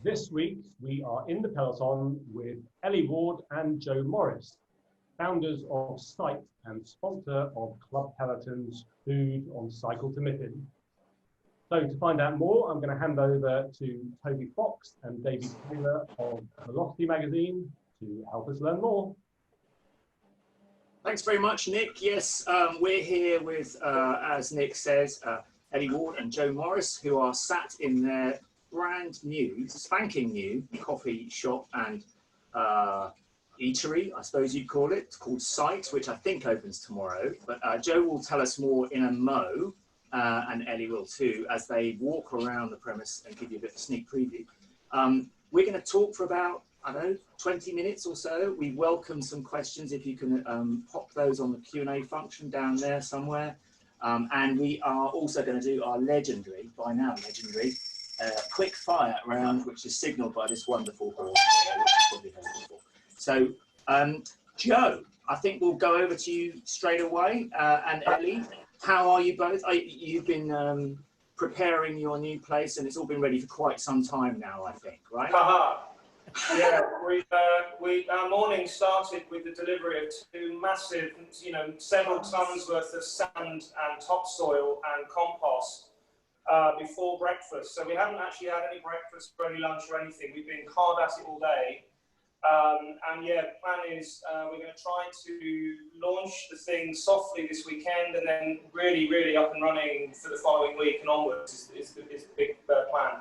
This week, we are in the Peloton with Elly Ward and Joe Morris, founders of Sight and sponsor of Club Peloton's Food on Cycle to Mitten. So to find out more, I'm going to hand over to Toby Fox and David Taylor of Velocity magazine to help us learn more. Thanks very much, Nick. Yes, we're here with, as Nick says, Elly Ward and Joe Morris, who are sat in their brand new, spanking new coffee shop and eatery, I suppose you'd call it. It's called Sight, which I think opens tomorrow. But Joe will tell us more in a mo, and Elly will too, as they walk around the premise and give you a bit of a sneak preview. We're going to talk for about, I don't know, 20 minutes or so. We welcome some questions if you can pop those on the Q&A function down there somewhere. And we are also going to do our legendary, by now legendary, quick fire round, which is signalled by this wonderful horn, which you probably heard before. So, Joe, I think we'll go over to you straight away. And Elly, how are you both? You've been preparing your new place, and it's all been ready for quite some time now, I think, right? Yeah, our morning started with the delivery of two massive, several tons worth of sand and topsoil and compost before breakfast. So we haven't actually had any breakfast or any lunch or anything. We've been hard at it all day. And yeah, the plan is we're going to try to launch the thing softly this weekend and then really up and running for the following week and onwards is the big plan.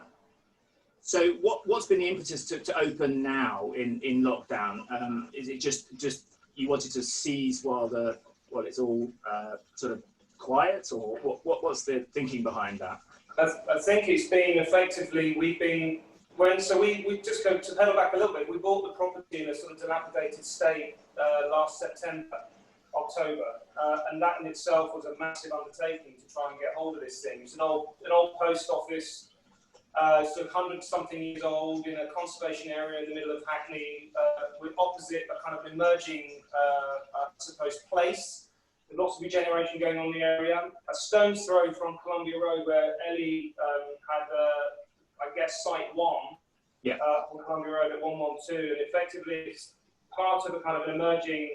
So what's been the impetus to open now in lockdown? Is it just you wanted to seize while it's all sort of quiet, or what's the thinking behind that? I think it's been effectively, we just go to pedal back a little bit. We bought the property in a sort of dilapidated state last September, October, and that in itself was a massive undertaking to try and get hold of this thing. It's an old post office, sort of 100-something years old in a conservation area in the middle of Hackney, with opposite a kind of emerging, I suppose, place. With lots of regeneration going on in the area. A stone's throw from Columbia Road, where Elly had, I guess, Site 1 on Columbia Road at 112, and effectively it's part of a kind of an emerging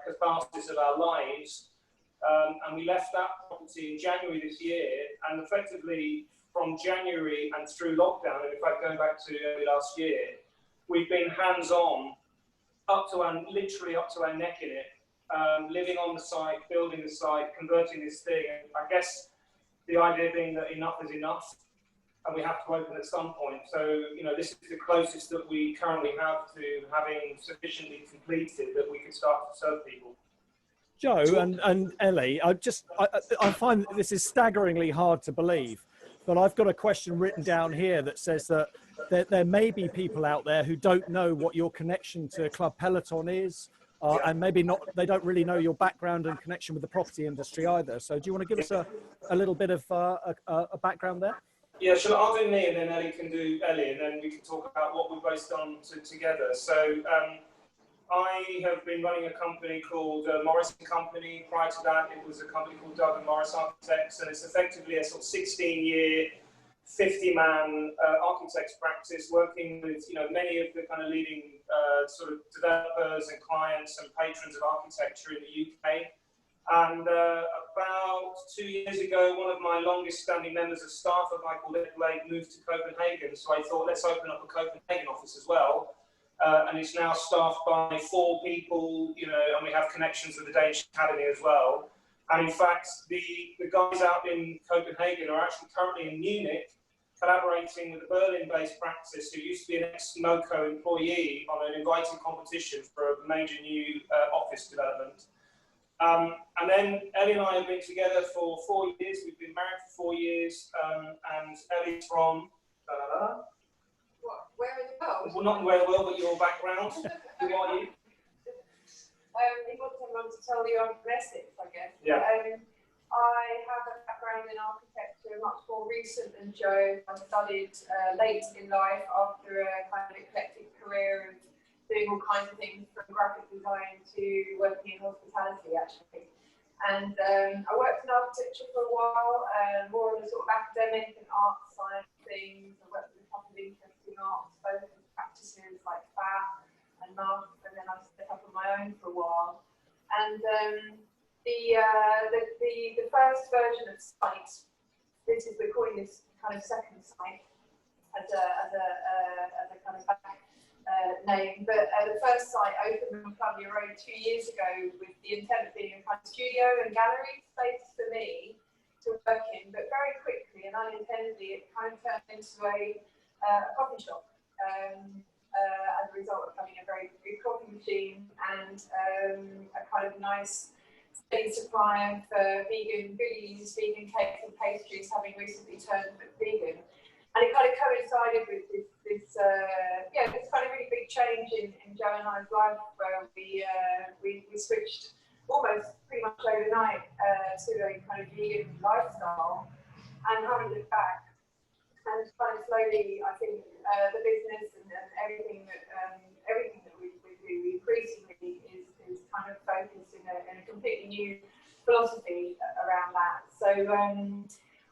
catharsis of our lives. And we left that property in January this year, and effectively from January and through lockdown, and in fact going back to early last year, we've been hands-on literally up to our neck in it. Living on the site, building the site, converting this thing. And I guess the idea being that enough is enough and we have to open at some point. So, this is the closest that we currently have to having sufficiently completed that we could start to serve people. Joe and Elly, I find that this is staggeringly hard to believe, but I've got a question written down here that says that there may be people out there who don't know what your connection to Club Peloton is. And maybe they don't really know your background and connection with the property industry either. So do you want to give us a little bit of a background there? Yeah, sure. I'll do me and then Elly can do Elly, and then we can talk about what we've both done together. So I have been running a company called Morris & Company. Prior to that, it was a company called Doug and Morris Architects, and it's effectively a sort of 16-year, 50-man architects practice, working with many of the kind of leading sort of developers and clients and patrons of architecture in the UK. And about 2 years ago, one of my longest-standing members of staff, a guy called Elly Ward, moved to Copenhagen. So I thought, let's open up a Copenhagen office as well. And it's now staffed by 4 people, and we have connections with the Danish Academy as well. And in fact, the guys out in Copenhagen are actually currently in Munich, collaborating with a Berlin-based practice who used to be an ex-MoCo employee on an invited competition for a major new office development. And then Elly and I have been together for 4 years. We've been married for 4 years, and Elly's from... Where in the world? Well, not where in the world, but your background. Who are you? You've got someone to tell you I'm from Essex, I guess. Yeah. I have a background in architecture, much more recent than Joe. I studied late in life after a kind of eclectic career of doing all kinds of things from graphic design to working in hospitality, actually. And I worked in architecture for a while, more on the sort of academic and art side of things. I worked with a couple of interesting martial arts focused practices like fat and muff, and then I set up on my own for a while. And the first version of Sight, we're calling this kind of second Sight as a kind of back name, but the first site opened on Hackney Road 2 years ago with the intent of being a kind of studio and gallery space for me to work in, but very quickly and unintendedly it kind of turned into a coffee shop as a result of having a very good coffee machine and a kind of nice steady supply for vegan goodies, vegan cakes and pastries, having recently turned vegan. And it kind of coincided with this kind of really big change in Joe and I's life, where we switched almost pretty much overnight to a kind of vegan lifestyle, and haven't looked back. And kind of slowly, I think the business and everything that we do increasingly is kind of focused in a completely new philosophy around that. So.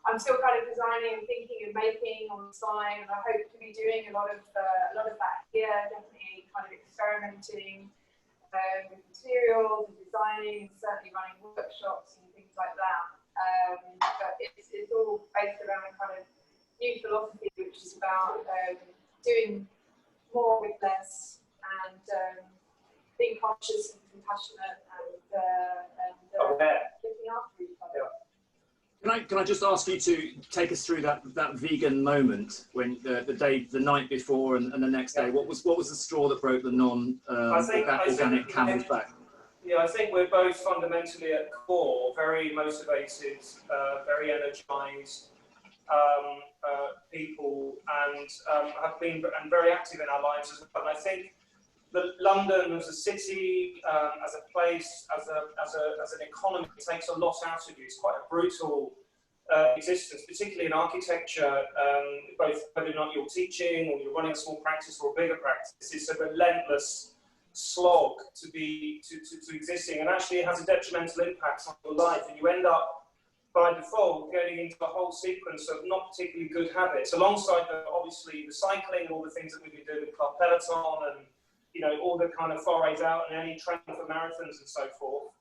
I'm still kind of designing and thinking and making on the side, and I hope to be doing a lot of that here. Definitely kind of experimenting with materials and designing, and certainly running workshops and things like that. But it's all based around a kind of new philosophy, which is about doing more with less and being conscious and compassionate and looking after each other. Yeah. Can I just ask you to take us through that vegan moment when the night before and the next day? What was the straw that broke the organic camel's back? Yeah, I think we're both fundamentally at core very motivated, very energized people, and have been very active in our lives as well. And I think that London as a city, as a place, as an economy, takes a lot out of you. It's quite a brutal existence, particularly in architecture, both whether or not you're teaching or you're running a small practice or a bigger practice. It's a relentless slog to existing, and actually it has a detrimental impact on your life, and you end up by default getting into a whole sequence of not particularly good habits, alongside obviously the cycling and all the things that we've been doing with Club Peloton and all the kind of forays out and any training for marathons and so forth.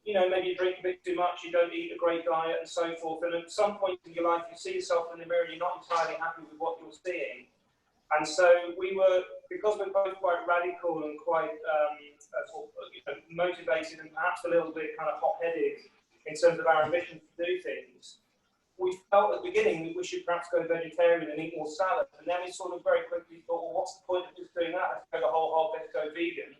Maybe you drink a bit too much, you don't eat a great diet and so forth, and at some point in your life you see yourself in the mirror and you're not entirely happy with what you're seeing. And so because we're both quite radical and quite motivated and perhaps a little bit kind of hot-headed in terms of our ambition to do things, we felt at the beginning that we should perhaps go vegetarian and eat more salad. And then we sort of very quickly thought, well, what's the point of just doing that? Let's go the whole hog, let's go vegan.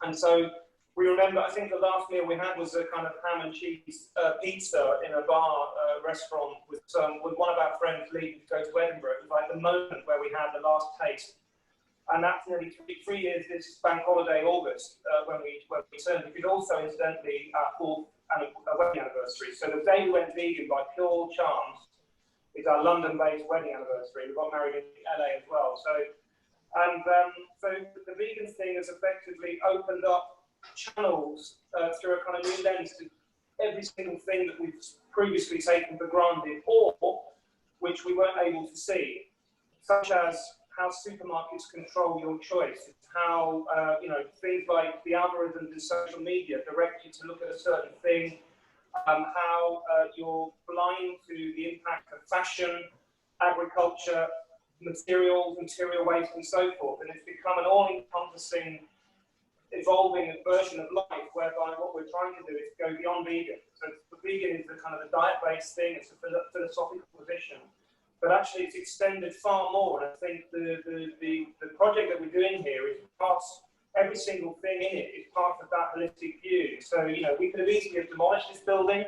And so we remember, I think the last meal we had was a kind of ham and cheese pizza in a bar restaurant with one of our friends leaving to go to Edinburgh. It was like the moment where we had the last taste. And that's nearly three years this bank holiday August when we turned. It was also incidentally our fourth wedding anniversary. So the day we went vegan by pure chance is our London-based wedding anniversary. We got married in LA as well. So the vegan thing has effectively opened up channels through a kind of new lens to every single thing that we've previously taken for granted, or which we weren't able to see, such as how supermarkets control your choice, how things like the algorithms in social media direct you to look at a certain thing, how you're blind to the impact of fashion, agriculture, material waste, and so forth. And it's become an all-encompassing, evolving version of life, whereby what we're trying to do is go beyond vegan. So the vegan is the kind of the diet-based thing, it's a philosophical position, but actually it's extended far more. And I think the project that we're doing here is part, every single thing in it is part of that holistic view. So, we could have easily demolished this building,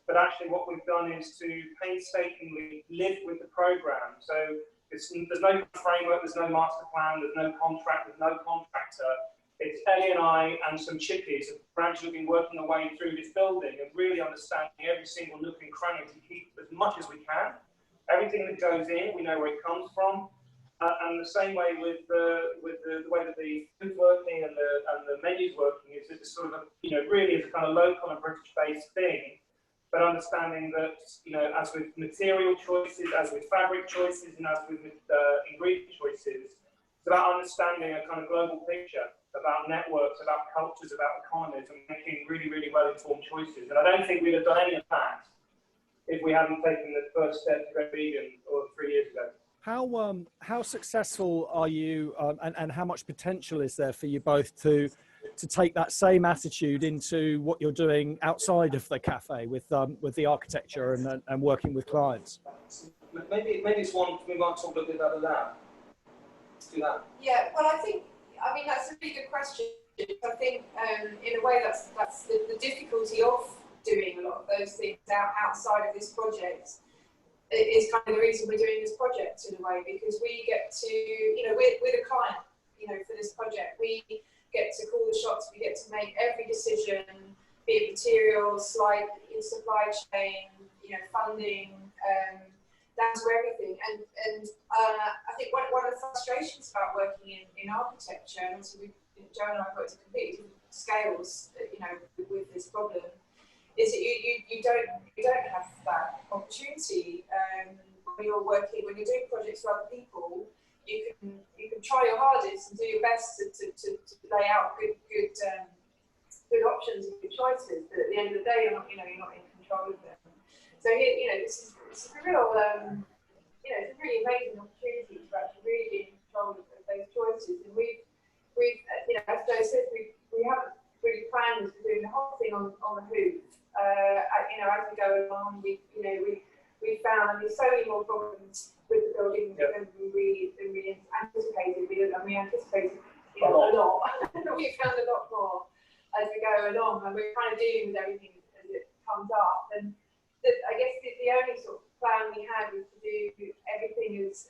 but actually what we've done is to painstakingly live with the program. So there's no framework, there's no master plan, there's no contract, there's no contractor. It's Elly and I and some chippies have gradually been working our way through this building and really understanding every single nook and cranny to keep as much as we can. Everything that goes in, we know where it comes from. And the same way with the way that the food's working and the menu's working, is it's sort of really is a kind of local and British-based thing. but understanding that, you know, as with material choices, as with fabric choices, and as with ingredient choices, it's about understanding a kind of global picture about networks, about cultures, about economies, and making really, really well-informed choices. And I don't think we'd have done any of that if we hadn't taken the first step to go vegan 3 years ago. How successful are you, and how much potential is there for you both to take that same attitude into what you're doing outside of the cafe with the architecture and working with clients? Maybe it's one we might talk a little bit about that. Let's do that. Yeah, well, I mean that's a really good question. I think in a way that's the difficulty of doing a lot of those things outside of this project. It is kind of the reason we're doing this project in a way, because we get to, you know, we're the client, you know, for this project. We get to call the shots, we get to make every decision, be it materials, like in supply chain, you know, funding, down to everything. And I think one of the frustrations about working in architecture, and also Joe and I have worked at completely different scales, you know, with this problem, is that you don't have that opportunity when you're doing projects for other people. You can try your hardest and do your best to lay out good options and good choices, but at the end of the day, you're not in control of them. So you know, it's a real it's a really amazing opportunity to actually really be in control of those choices. And we've you know, as Joe said, we haven't really planned for doing the whole thing on the hoof. You know, as we go along, we found there's so many more problems with the building than we anticipated. We anticipated, you know, a lot. We found a lot more as we go along, and we're kind of dealing with everything as it comes up. And I guess the only sort of plan we had was to do everything as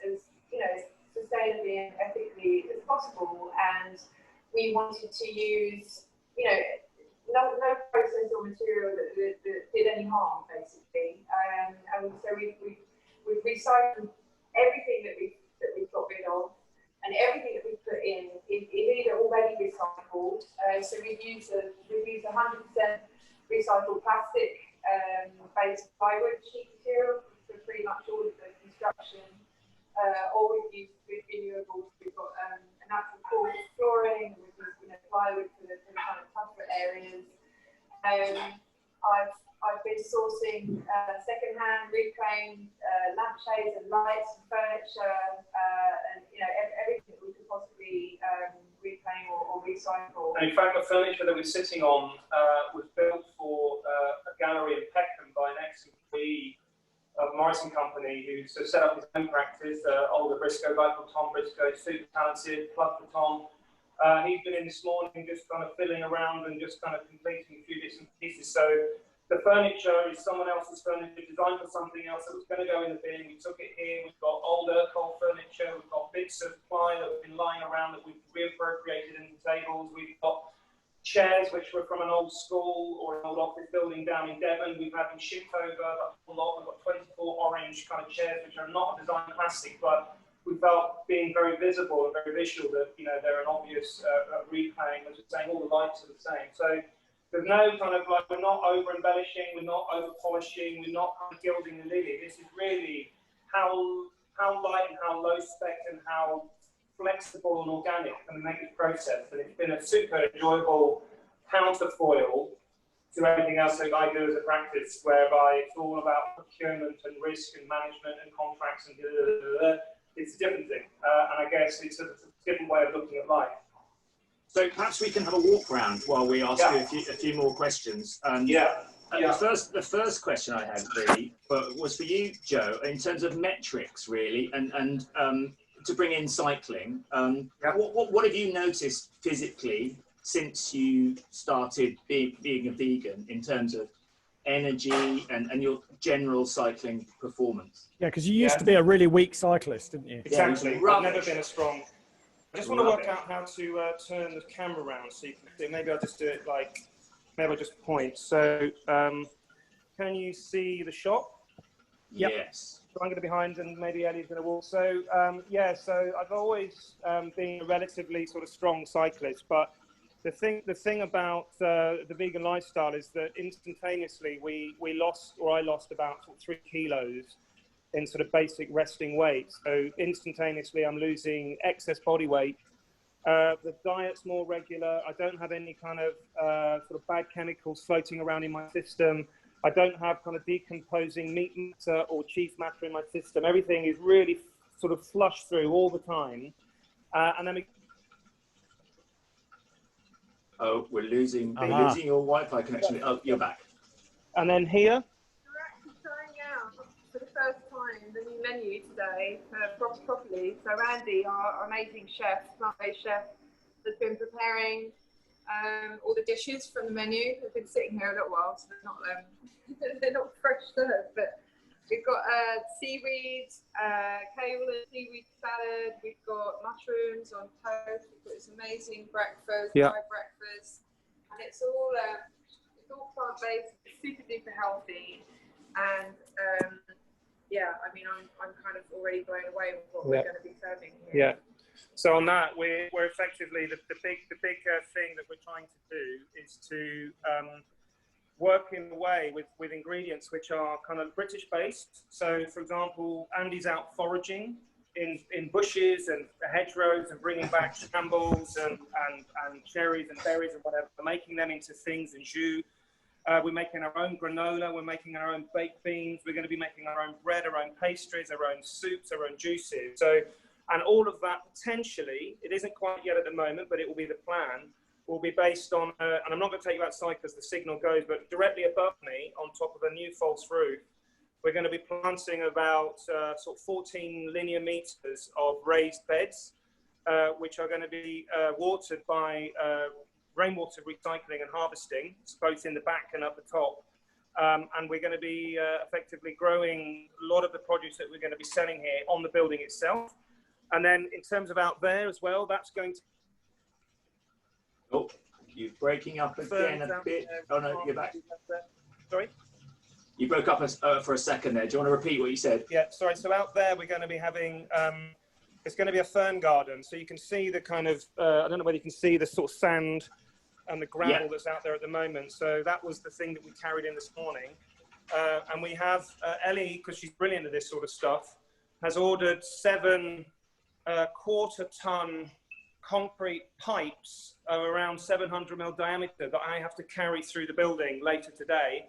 you know, sustainably and ethically as possible. And we wanted to use, you know, no process or material that did any harm, basically. And so we've recycled everything that we've got rid of, and everything that we've put in is either already recycled. So we've used 100% recycled plastic based plywood sheet material for pretty much all of the construction, or we've used renewables. We've got a natural coarse flooring, we've used, you know, plywood for the kind of tougher areas. I've been sourcing second-hand, reclaimed lampshades and lights and furniture, and you know, everything that we could possibly reclaim or recycle. And in fact, the furniture that we're sitting on was built for a gallery in Peckham by an ex-employee of Morris & Company, who set up his own practice. Older Briscoe, guy called Tom Briscoe, super talented, plug for Tom. He's been in this morning just kind of fiddling around and just kind of completing a few bits and pieces. So the furniture is someone else's furniture, designed for something else that was going to go in the bin. We took it here. We've got old Urkel furniture. We've got bits of ply that have been lying around that we've reappropriated into tables. We've got chairs which were from an old school or an old office building down in Devon. We've had them shipped over a whole lot. We've got 24 orange kind of chairs which are not design plastic, but we felt being very visible and very visual that, you know, they're an obvious reclaim, as we're saying, all the lights are the same. So there's no kind of like, we're not over embellishing, we're not over polishing, we're not kind of gilding the lily. This is really how light and how low spec and how flexible and organic can we make this process. And it's been a super enjoyable counterfoil to everything else that I do as a practice, whereby it's all about procurement and risk and management and contracts and it's a different thing. And I guess it's a different way of looking at life. So perhaps we can have a walk round while we ask you a few more questions. The first question I had really was for you, Joe, in terms of metrics really, and to bring in cycling. What have you noticed physically since you started being a vegan in terms of energy and your general cycling performance? Yeah, because you used to be a really weak cyclist, didn't you? Exactly. I've never been a strong. I just want to work out how to turn the camera around so you can see. Maybe I'll just do it like, maybe I'll just point. So, can you see the shot? Yep. Yes. So I'm going to be behind and maybe Ellie's going to walk. So, so I've always been a relatively sort of strong cyclist, but the thing about the vegan lifestyle is that instantaneously I lost about 3 kilos in sort of basic resting weight. So instantaneously I'm losing excess body weight. The diet's more regular. I don't have any kind of sort of bad chemicals floating around in my system. I don't have kind of decomposing meat matter or chief matter in my system. Everything is really sort of flushed through all the time. And then Oh, we're losing your Wi-Fi connection. Oh, you're back. And then here. We're actually trying out for the first time the new menu today properly. So Andy, our amazing chef, plant-based chef, has been preparing all the dishes from the menu. They've been sitting here a little while, so they're not fresh served. But we've got seaweed, kale and seaweed salad. We've got mushrooms on toast. We've got this amazing breakfast, Thai breakfast, and it's all plant-based, super duper healthy, and yeah, I mean, I'm kind of already blown away with what we're going to be serving here. Yeah. So on that, we're effectively the big thing that we're trying to do is to work in a way with ingredients which are kind of British based. So, for example, Andy's out foraging in bushes and hedgerows and bringing back shambles and cherries and berries and whatever, making them into things and jus. We're making our own granola. We're making our own baked beans. We're going to be making our own bread, our own pastries, our own soups, our own juices. So, and all of that potentially, it isn't quite yet at the moment, but it will be the plan, will be based on, and I'm not going to take you outside because the signal goes, but directly above me, on top of a new false roof, we're going to be planting about sort of 14 linear meters of raised beds, which are going to be watered by rainwater recycling and harvesting, both in the back and up the top. And we're going to be effectively growing a lot of the produce that we're going to be selling here on the building itself. And then in terms of out there as well, that's going to... Oh, you're breaking up again a bit. Oh no, you're back. Sorry? You broke up for a second there. Do you want to repeat what you said? Yeah, sorry. So out there, we're going to be having... it's going to be a fern garden. So you can see the kind of... I don't know whether you can see the sort of sand and the gravel that's out there at the moment. So that was the thing that we carried in this morning. And we have Elly, because she's brilliant at this sort of stuff, has ordered 7 quarter-ton concrete pipes of around 700 mil diameter that I have to carry through the building later today.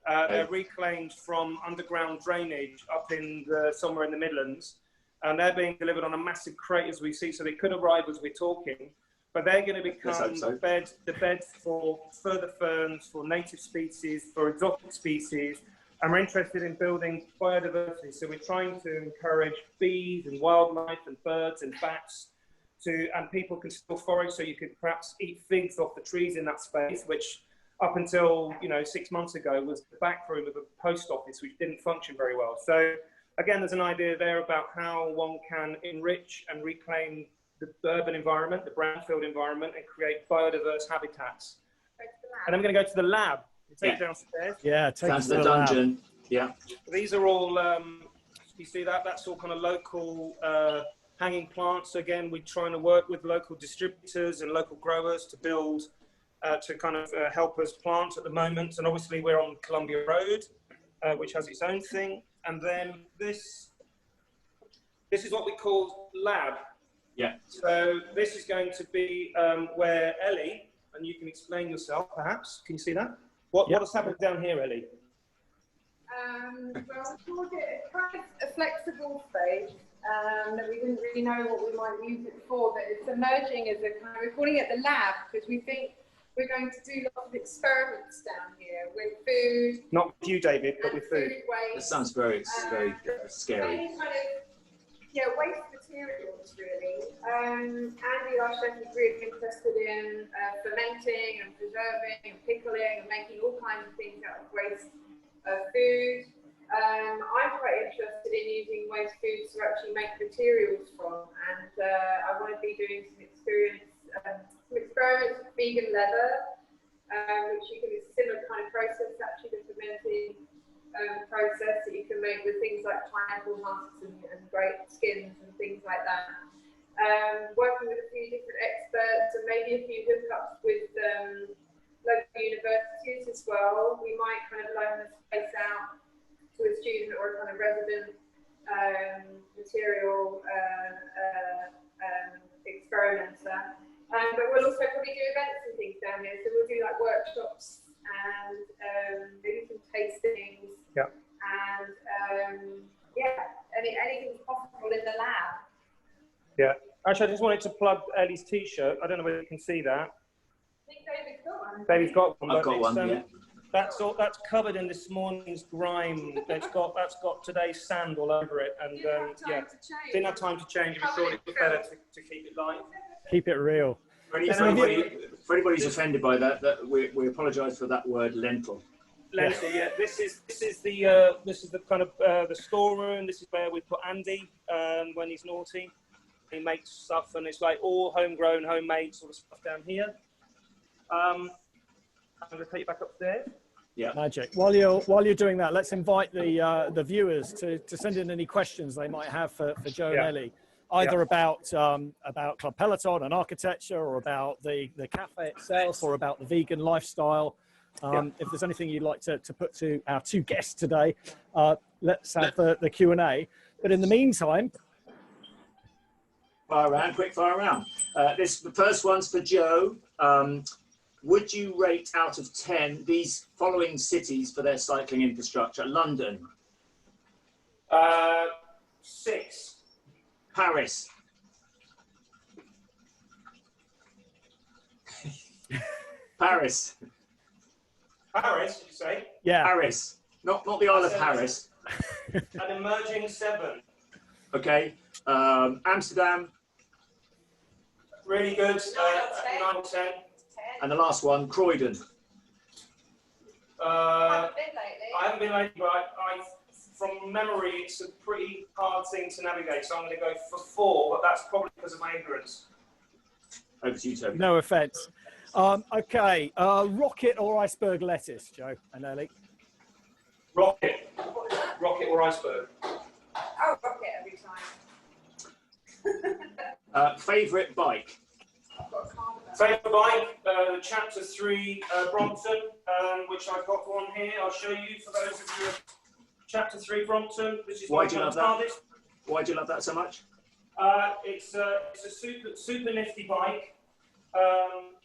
They're reclaimed from underground drainage up in somewhere in the Midlands, and they're being delivered on a massive crate as we see, so they could arrive as we're talking. But they're going to become the beds for further ferns, for native species, for exotic species. And we're interested in building biodiversity. So we're trying to encourage bees and wildlife and birds and bats and people can still forage. So you could perhaps eat figs off the trees in that space, which up until, 6 months ago was the back room of a post office, which didn't function very well. So again, there's an idea there about how one can enrich and reclaim the urban environment, the brownfield environment, and create biodiverse habitats. And I'm going to go to the lab. Take downstairs. Yeah, take down to the dungeon. Lab. Yeah. These are all, you see that? That's all kind of local hanging plants. Again, we're trying to work with local distributors and local growers to build, to kind of help us plant at the moment. And obviously we're on Columbia Road, which has its own thing. And then this is what we call lab. Yeah. So this is going to be where Elly, and you can explain yourself perhaps. Can you see that? What has happened down here, Elly? Well, we called it kind of a flexible space that we didn't really know what we might use it for, but it's emerging as a kind of, we're calling it the lab because we think we're going to do lots of experiments down here with food. Not with you, David, but with food. That sounds very scary. Any kind of, waste materials really. Andy, our chef, is really interested in fermenting and preserving and pickling and making all kinds of things out of waste food. I'm quite interested in using waste foods to actually make materials from, and I want to be doing some experiments with vegan leather, which you can, it's a similar kind of process actually, the fermenting process that you can make with things like pineapple husks and grape skins and things like that. working with a few different experts and maybe a few hookups with local universities as well. We might kind of loan the space out to a student or a kind of resident material experimenter. But we'll also probably do events and things down here. So we'll do like workshops and maybe some tastings. Yeah. And anything's possible in the lab. Yeah. Actually, I just wanted to plug Elly's T-shirt. I don't know whether you can see that. I think David's got one. David's got one. I've got one, yeah. That's covered in this morning's grime. That's got today's sand all over it, and didn't have time to change. We thought it was better to keep it light. Keep it real. For anybody who's offended by that, we apologise for that word lentil. Lentil, yeah. This is the kind of the storeroom. This is where we put Andy when he's naughty. He makes stuff, and it's like all homegrown, homemade sort of stuff down here. I'm going to take you back upstairs. Yeah. Magic. While you're doing that, let's invite the viewers to send in any questions they might have for Joe and Elly, either about Club Peloton and architecture, or about the cafe itself, or about the vegan lifestyle. If there's anything you'd like to put to our two guests today, let's have the Q&A. But in the meantime, quick fire round. The first one's for Joe. Would you rate out of 10 these following cities for their cycling infrastructure? London. 6. Paris. Paris. Paris, did you say? yeah, Paris. Not the Isle of Paris. An emerging 7. Okay. Amsterdam. Really good. 9 or 10. And the last one, Croydon. I haven't been lately. I haven't been lately, but I from memory, it's a pretty hard thing to navigate. So I'm going to go for 4, but that's probably because of my ignorance. Over to you, Toby. no offence. Okay, rocket or iceberg lettuce, Joe and Elly? Rocket or iceberg? Oh, rocket every time. Favourite bike? I've got a calm. Favourite bike, the Chapter 3 Brompton, which I've got one here. I'll show you for those of you. Chapter 3 Brompton, which is Why do you love that? hardest. Why do you love that so much? It's a super nifty bike.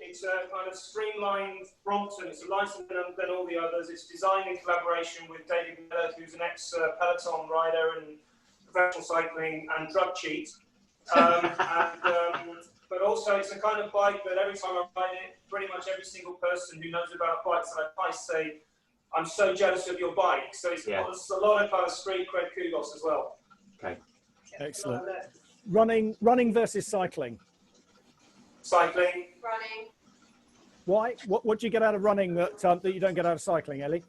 It's a kind of streamlined Brompton. It's a lighter than all the others. It's designed in collaboration with David Millard, who's an ex-Peloton rider and professional cycling and drug cheat. But also it's a kind of bike that every time I ride it, pretty much every single person who knows about bikes that I say, I'm so jealous of your bike. So it's a lot of kind of street cred kudos as well. Okay. Excellent. Running versus cycling. Cycling. Running. Why? What do you get out of running that you don't get out of cycling, Elly?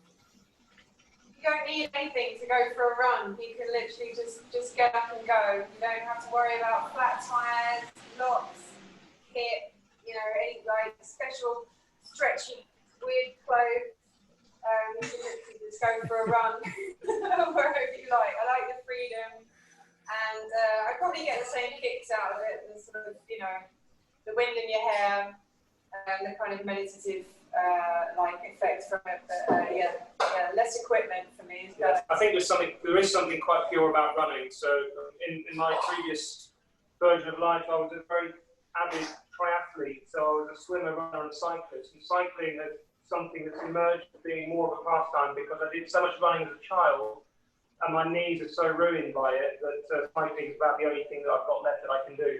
You don't need anything to go for a run. You can literally just get up and go. You don't have to worry about flat tires, locks, kit, any like special stretchy weird clothes. You can literally just go for a run wherever you like. I like the freedom, and I probably get the same kicks out of it. The sort of the wind in your hair and the kind of meditative effect from it. But less equipment for me. I think there is something quite pure about running. So in my previous version of life, I was a very avid triathlete. So I was a swimmer, runner, and cyclist. And cycling is something that's emerged as being more of a pastime because I did so much running as a child, and my knees are so ruined by it that cycling is about the only thing that I've got left that I can do.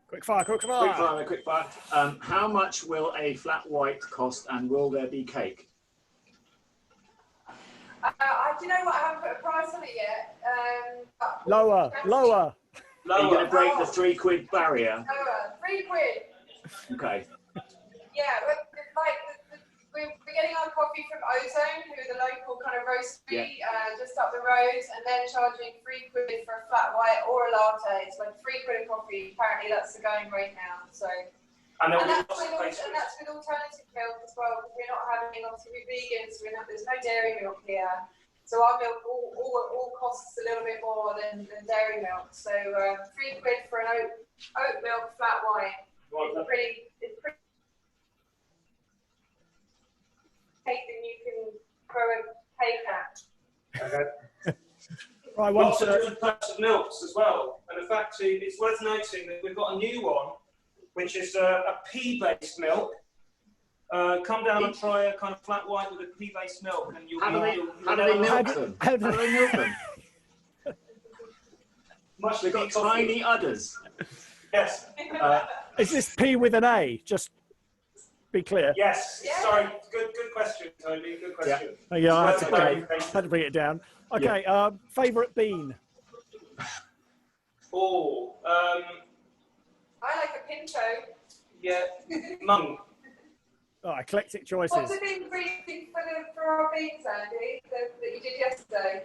Quick fire. Quick fire. How much will a flat white cost, and will there be cake? Do you know what? I haven't put a price on it yet. Lower. Are you going to break the £3 barrier? Lower. £3. Okay. Yeah, we're getting our coffee from Ozone, who are the local kind of roastery just up the road, and then charging £3 for a flat white or a latte. It's like £3 a coffee. Apparently, that's the going rate now. So, and that's with alternative milk as well, because we're not having, obviously, we're vegan, so there's no dairy milk here. So our milk all costs a little bit more than dairy milk. So £3 for an oat milk flat white. It's pretty cake that you can throw a cake at. Okay. Right, Lots of different types of milks as well. And in fact, it's worth noting that we've got a new one, which is a pea-based milk. Come down and try a kind of flat white with a pea-based milk, and you'll. How do they milk them? How do they milk them? They've got tiny udders. Yes. Is this P with an A? Just be clear. Yes. Yeah. Sorry. Good question, Toby. Good question. Yeah, I had to bring it down. Okay. Yeah. Favourite bean? Oh. I like a pinto. Yeah. Mung. Oh, eclectic choices. What's the bean briefing for our beans, Andy, that you did yesterday?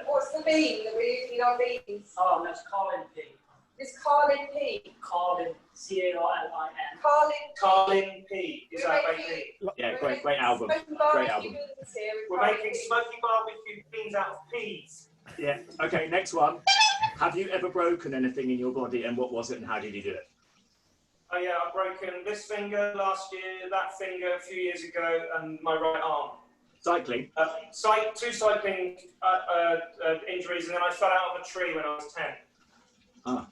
What's the bean that we're using in our beans? Oh, that's Carlin P. It's Carlin P. Carlin, C-A-R-L-I-N. Carlin P. Is that making? Yeah, great album. Great album. We're making smoky barbecue beans out of peas. Yeah. Okay. Next one. Have you ever broken anything in your body, and what was it, and how did you do it? Oh yeah, I've broken this finger last year, that finger a few years ago, and my right arm. Cycling? Two cycling injuries, and then I fell out of a tree when I was 10. Ah.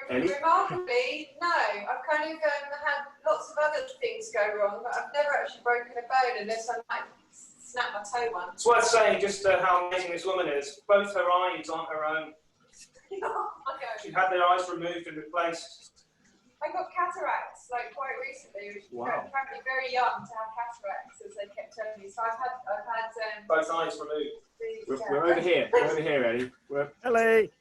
Elly? Remarkably, no. I've kind of had lots of other things go wrong, but I've never actually broken a bone unless I might snap my toe once. It's worth saying just how amazing this woman is. Both her eyes aren't her own. She had their eyes removed and replaced. I got cataracts quite recently, which wow. was apparently very young to have cataracts, as they kept telling me. So I've had both eyes removed. We're over here. We're over here, Elly. Elly.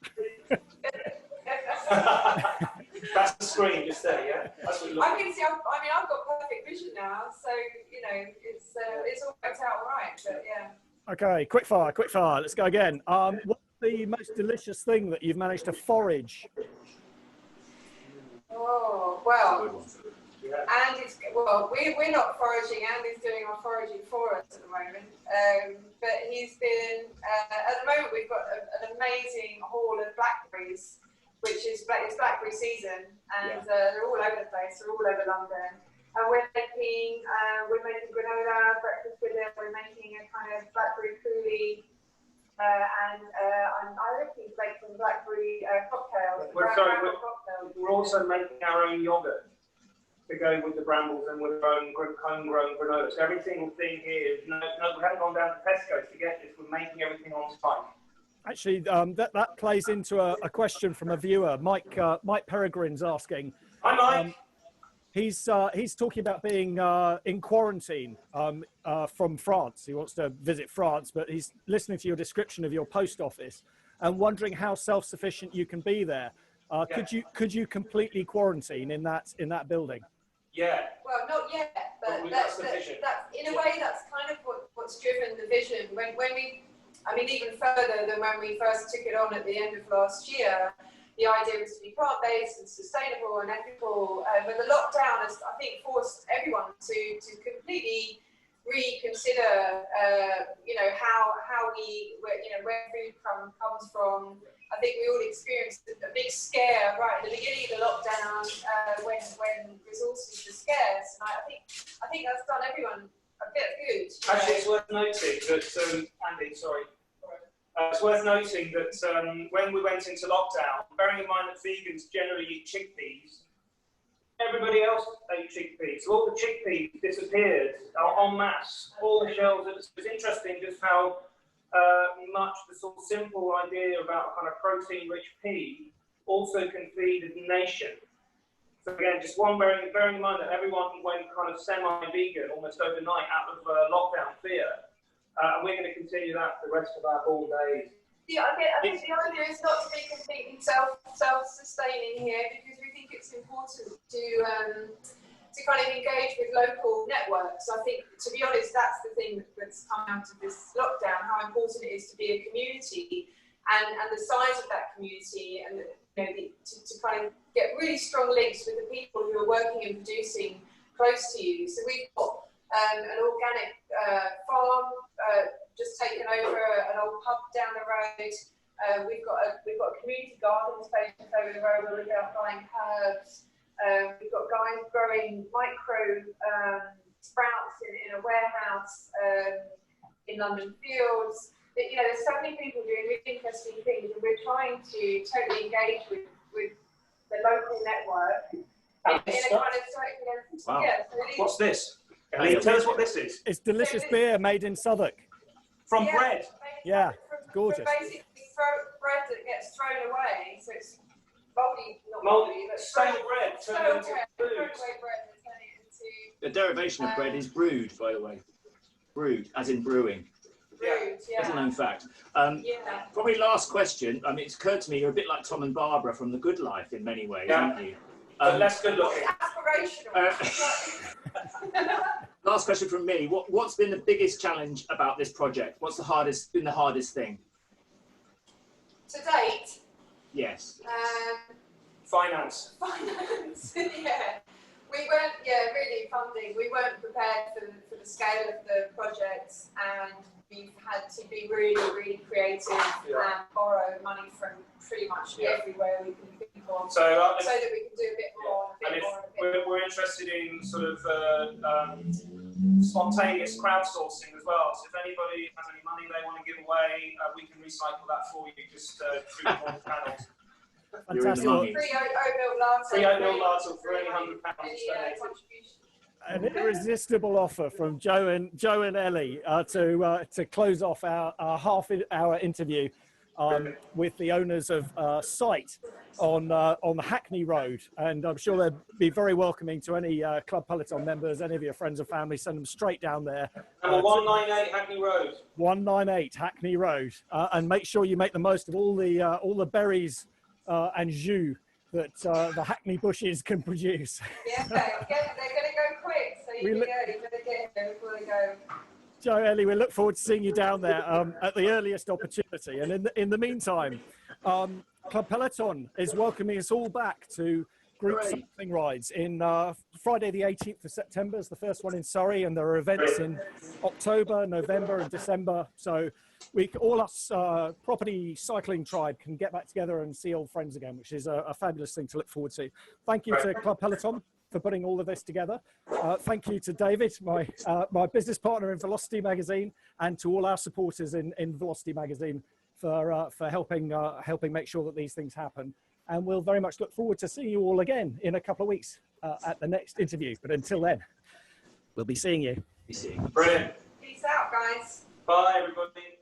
That's the screen just there, yeah. That's what I can see. I've got perfect vision now, so it's all worked out all right. But yeah. Okay, quick fire. Let's go again. What's the most delicious thing that you've managed to forage? Oh well, and we're not foraging. Andy's doing our foraging for us at the moment. But he's been at the moment we've got an amazing haul of blackberries, which is blackberry season, and they're all over the place. They're all over London, and we're making granola breakfast with them. We're making a kind of blackberry coulis. I reckon he's making blackberry cocktails. We're also making our own yogurt to go with the brambles and with our own homegrown granola. So every single thing here, we haven't gone down to Tesco to get this. We're making everything on site. Actually, that plays into a question from a viewer. Mike Peregrine's asking. Hi, Mike. He's talking about being in quarantine from France. He wants to visit France, but he's listening to your description of your post office and wondering how self-sufficient you can be there. Could you completely quarantine in that building? Yeah. Well, not yet, but that's in a way that's kind of what's driven the vision. When we, even further than when we first took it on at the end of last year. The idea was to be plant-based and sustainable and ethical, but the lockdown has, I think, forced everyone to completely reconsider, how we, where food comes from. I think we all experienced a big scare right at the beginning of the lockdown when resources were scarce, and I think that's done everyone a bit of good. Actually, it's worth noting that Andy, sorry. It's worth noting that when we went into lockdown, bearing in mind that vegans generally eat chickpeas, everybody else ate chickpeas. So all the chickpeas disappeared en masse, all the shelves. It was interesting just how much the sort of simple idea about kind of protein-rich pea also can feed a nation. So again, just bearing in mind that everyone went kind of semi-vegan almost overnight out of lockdown fear. And we're going to continue that for the rest of our born days. Yeah, I think the idea is not to be completely self-sustaining here, because we think it's important to kind of engage with local networks. I think, to be honest, that's the thing that's come out of this lockdown, how important it is to be a community and the size of that community, and to kind of get really strong links with the people who are working and producing close to you. So we've got an organic farm just taken over an old pub down the road. We've got a community garden space over the road where we're buying herbs. We've got guys growing micro sprouts in a warehouse in London Fields. You know, there's so many people doing really interesting things, and we're trying to totally engage with the local network in a kind of circular. Wow. Yeah, so What's this? Elly, tell us what this is. It's delicious beer made in Southwark. From bread. Yeah, gorgeous. From basically bread that gets thrown away, so it's moldy, not Moldy, moldy, but stale bread turned into food. thrown away bread and turn it into The derivation of bread is brewed, by the way. Brewed, as in brewing. food. That's a Yeah. known fact. Yeah. Probably last question. I mean, it's occurred to me you're a bit like Tom and Barbara from The Good Life in many ways, Yeah. aren't you? But less good looking. Aspirational. Last question from me. What's been the biggest challenge about this project? What's been the hardest thing? To date, Yes. Finance. finance. Yeah. We weren't, really funding. We weren't prepared for the scale of the project, and we've had to be really, really creative and borrow money from pretty much everywhere we can think of, So that we can do a bit more, and if we're interested in sort of spontaneous crowdsourcing as well. So if anybody has any money they want to give away, we can recycle that for you just through the normal channels. You're in the Fantastic. money. free oat milk latte. Free oat milk latte for any £100 Any donated. contribution. An irresistible offer from Joe and Elly to close off our half-hour interview with the owners of Site on the Hackney Road, and I'm sure they'd be very welcoming to any Club Peloton members, any of your friends and family. Send them straight down there. Number 198 Hackney Road. 198 Hackney Road, and make sure you make the most of all the berries and jus that the Hackney bushes can produce. Yeah, they're going to go quick, so you better get here before they go. Joe, Elly, we look forward to seeing you down there at the earliest opportunity. And in the meantime, Club Peloton is welcoming us all back to group cycling rides in Friday the 18th of September is the first one in Surrey, and there are events in October, November and December. So all us property cycling tribe can get back together and see old friends again, which is a fabulous thing to look forward to. Thank you to Club Peloton for putting all of this together. Thank you to David, my business partner in Velocity magazine, and to all our supporters in Velocity magazine for helping make sure that these things happen. And we'll very much look forward to seeing you all again in a couple of weeks at the next interview. But until then, we'll be seeing you. Brilliant. Peace out, guys. Bye, everybody.